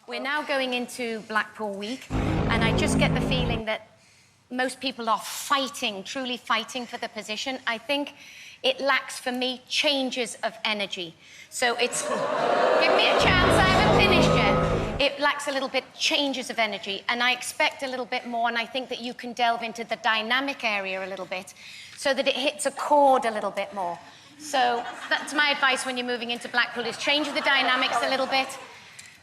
We're now going into Blackpool Week, and I just get the feeling that most people are fighting, truly fighting for the position. I think it lacks, for me, changes of energy. So it's... Give me a chance, I haven't finished yet. It lacks a little bit changes of energy, and I expect a little bit more, and I think that you can delve into the dynamic area a little bit so that it hits a chord a little bit more. So that's my advice when you're moving into Blackpool, is change the dynamics a little bit.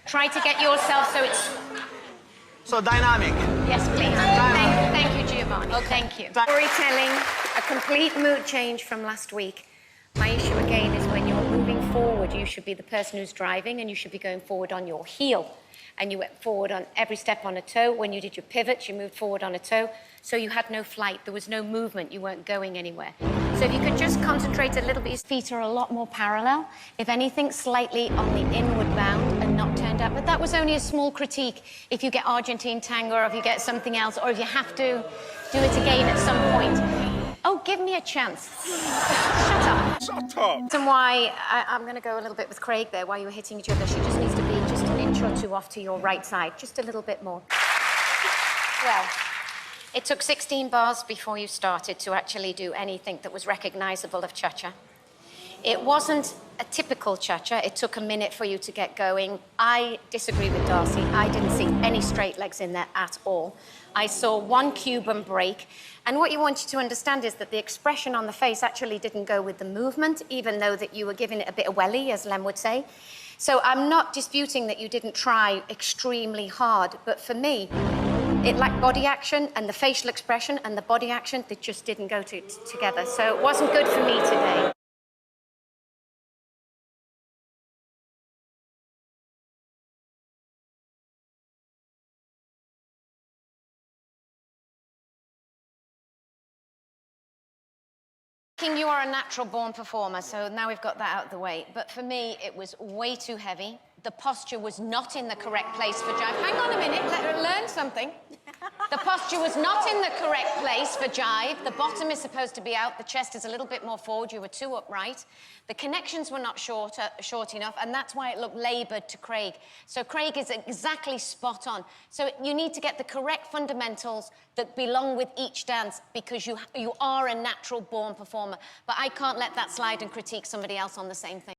Try to get yourself so it's... So dynamic. Yes, please. Thank you, Giovanni. Okay. Thank you. Storytelling, a complete mood change from last week. My issue again is when you're moving forward, you should be the person who's driving and you should be going forward on your heel. And you went forward on every step on a toe. When you did your pivots, you moved forward on a toe. So you had no flight, there was no movement, you weren't going anywhere. So if you could just concentrate a little bit, your feet are a lot more parallel. If anything, slightly on the inward bound and not turned up. But that was only a small critique. If you get Argentine tango or if you get something else, or if you have to do it again at some point. Oh, give me a chance. Shut up. Shut up. And why I'm going to go a little bit with Craig there, while you were hitting each other. She just needs to be just an inch or two off to your right side, just a little bit more. Well, it took 16 bars before you started to actually do anything that was recognizable of cha-cha. It wasn't a typical cha-cha. It took a minute for you to get going. I disagree with Darcy. I didn't see any straight legs in there at all. I saw one Cuban break. And what you want you to understand is that the expression on the face actually didn't go with the movement, even though that you were giving it a bit of welly, as Len would say. So I'm not disputing that you didn't try extremely hard, but for me, it lacked body action, and the facial expression and the body action, they just didn't go together. So it wasn't good for me today. You are a natural-born performer, so now we've got that out of the way. But for me, it was way too heavy. The posture was not in the correct place for jive. Hang on a minute, let her learn something. The posture was not in the correct place for jive. The bottom is supposed to be out. The chest is a little bit more forward. You were too upright. The connections were not short enough, and that's why it looked laboured to Craig. So Craig is exactly spot on. So you need to get the correct fundamentals that belong with each dance, because you are a natural-born performer. But I can't let that slide and critique somebody else on the same thing.